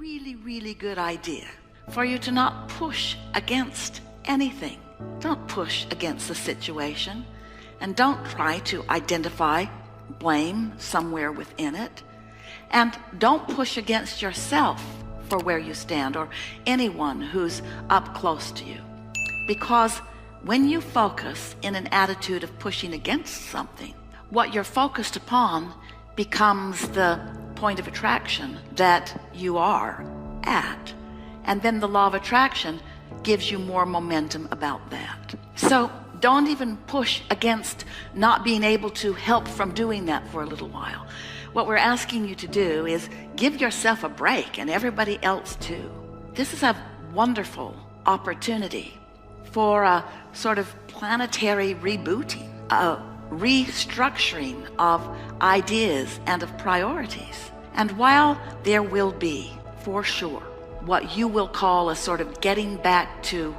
really, really good idea for you to not push against anything. Don't push against the situation, and don't try to identify blame somewhere within it. And don't push against yourself for where you stand or anyone who's up close to you. Because when you focus in an attitude of pushing against something, what you're focused upon becomes the point of attraction that you are at. And then the law of attraction gives you more momentum about that. So don't even push against not being able to help from doing that for a little while. What we're asking you to do is give yourself a break, and everybody else too. This is a wonderful opportunity for a sort of planetary rebooting, a restructuring of ideas and of priorities. And while there will be, for sure, what you will call a sort of getting back to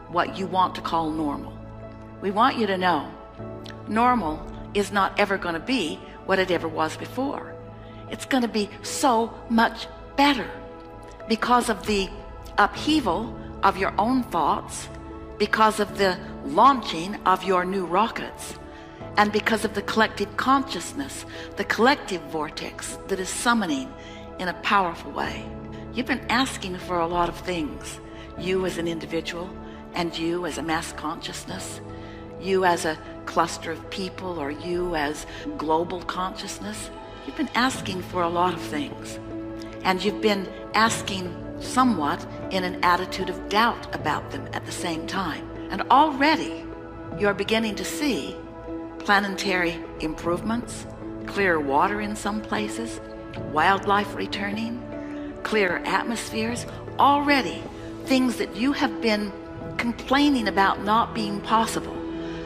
what you want to call normal, we want you to know normal is not ever going to be what it ever was before. It's going to be so much better because of the upheaval of your own thoughts, because of the launching of your new rockets, and because of the collective consciousness, the collective vortex that is summoning in a powerful way. You've been asking for a lot of things, you as an individual, and you as a mass consciousness, you as a cluster of people, or you as global consciousness. You've been asking for a lot of things, and you've been asking somewhat in an attitude of doubt about them at the same time. And already you're beginning to see planetary improvements, clear water in some places, wildlife returning, clear atmospheres. Already things that you have been complaining about not being possible,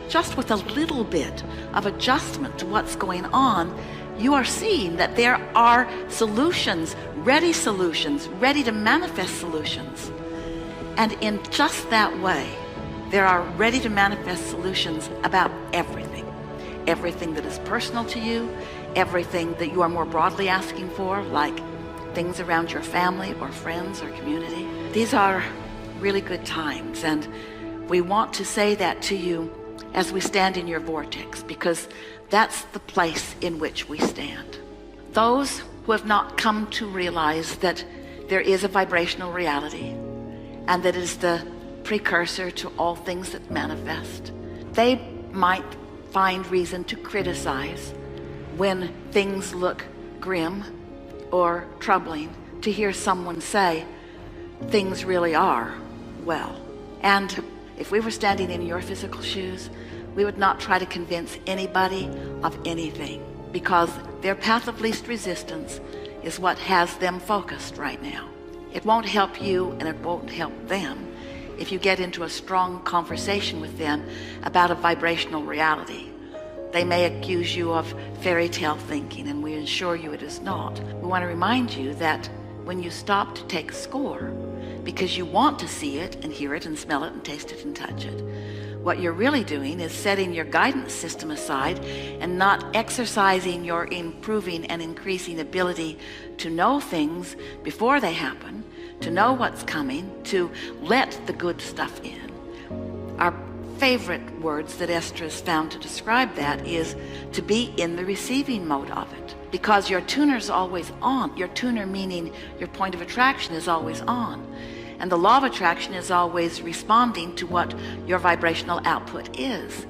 just with a little bit of adjustment to what's going on, you are seeing that there are solutions, ready to manifest solutions. And in just that way, there are ready to manifest solutions about everything. Everything that is personal to you, everything that you are more broadly asking for, like things around your family or friends or community. These are really good times, and we want to say that to you as we stand in your vortex, because that's the place in which we stand. Those who have not come to realize that there is a vibrational reality and that it is the precursor to all things that manifest, they might find reason to criticize when things look grim or troubling, to hear someone say things really are well. And if we were standing in your physical shoes, we would not try to convince anybody of anything, because their path of least resistance is what has them focused right now. It won't help you, and it won't help them if you get into a strong conversation with them about a vibrational reality. They may accuse you of fairy tale thinking, and we assure you it is not. We want to remind you that when you stop to take score because you want to see it and hear it and smell it and taste it and touch it, what you're really doing is setting your guidance system aside and not exercising your improving and increasing ability to know things before they happen, to know what's coming, to let the good stuff in. Our favorite words that Esther has found to describe that is to be in the receiving mode of it, because your tuner's always on. Your tuner meaning your point of attraction is always on, and the law of attraction is always responding to what your vibrational output is.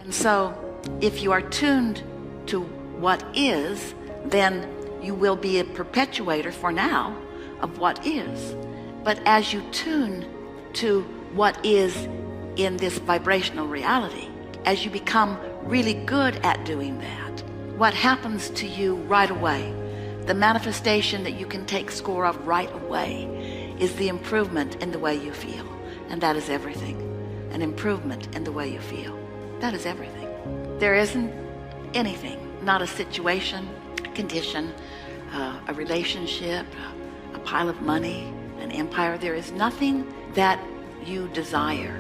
And so if you are tuned to what is, then you will be a perpetuator for now of what is. But as you tune to what is in this vibrational reality, as you become really good at doing that, what happens to you right away, the manifestation that you can take score of right away, is the improvement in the way you feel. And that is everything. An improvement in the way you feel. That is everything. There isn't anything, not a situation, a condition, a relationship, a pile of money, an empire. There is nothing that you desire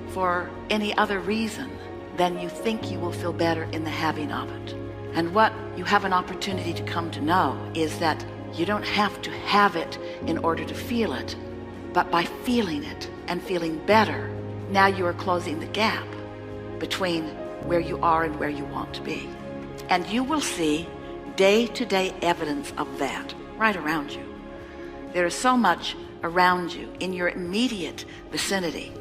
for any other reason than you think you will feel better in the having of it. And what you have an opportunity to come to know is that You don't have to have it in order to feel it, but by feeling it and feeling better, now you are closing the gap between where you are and where you want to be. And you will see day-to-day evidence of that right around you. There is so much around you in your immediate vicinity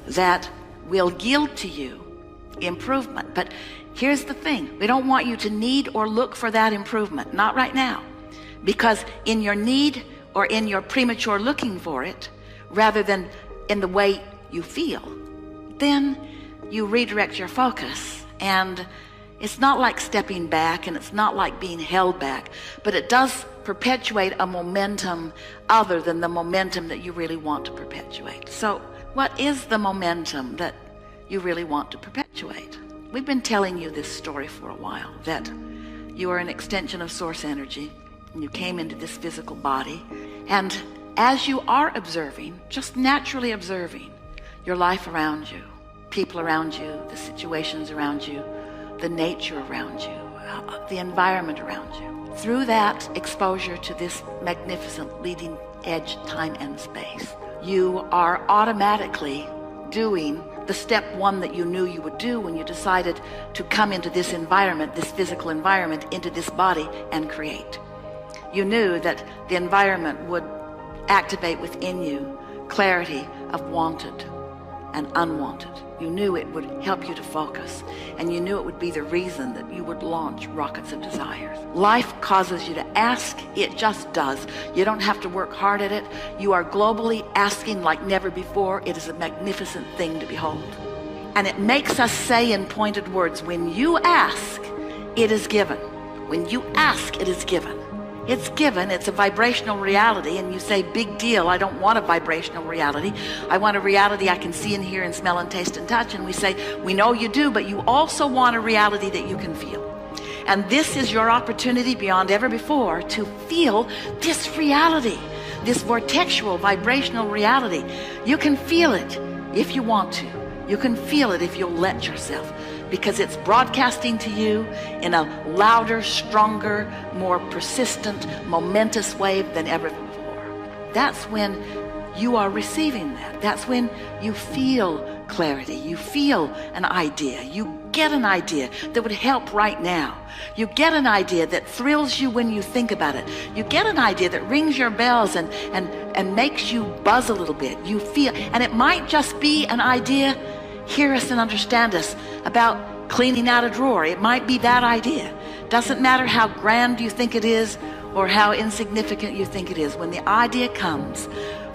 that will yield to you improvement. But here's the thing, we don't want you to need or look for that improvement, not right now, because in your need or in your premature looking for it, rather than in the way you feel, then you redirect your focus. And it's not like stepping back, and it's not like being held back, but it does perpetuate a momentum other than the momentum that you really want to perpetuate. So what is the momentum that you really want to perpetuate? We've been telling you this story for a while, that you are an extension of source energy, and you came into this physical body, and as you are observing, just naturally observing your life around you, people around you, the situations around you, the nature around you, the environment around you, through that exposure to this magnificent leading edge time and space, you are automatically doing the step one that you knew you would do when you decided to come into this environment, this physical environment, into this body and create. You knew that the environment would activate within you clarity of wanted and unwanted. You knew it would help you to focus, and you knew it would be the reason that you would launch rockets of desires. Life causes you to ask. It just does. You don't have to work hard at it. You are globally asking like never before. It is a magnificent thing to behold. And it makes us say in pointed words, when you ask, it is given. When you ask, it is given. It's given. It's a vibrational reality, and you say, big deal, I don't want a vibrational reality. I want a reality I can see and hear and smell and taste and touch. And we say, we know you do, but you also want a reality that you can feel. And this is your opportunity beyond ever before to feel this reality, this vortexual vibrational reality. You can feel it if you want to. You can feel it if you'll let yourself, because it's broadcasting to you in a louder, stronger, more persistent, momentous wave than ever before. That's when you are receiving that. That's when you feel clarity. You feel an idea. You get an idea that would help right now. You get an idea that thrills you when you think about it. You get an idea that rings your bells and makes you buzz a little bit. You feel, and it might just be an idea, hear us and understand us, about cleaning out a drawer. It might be that idea. Doesn't matter how grand you think it is or how insignificant you think it is. When the idea comes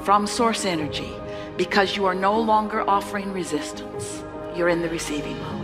from source energy, because you are no longer offering resistance, you're in the receiving mode.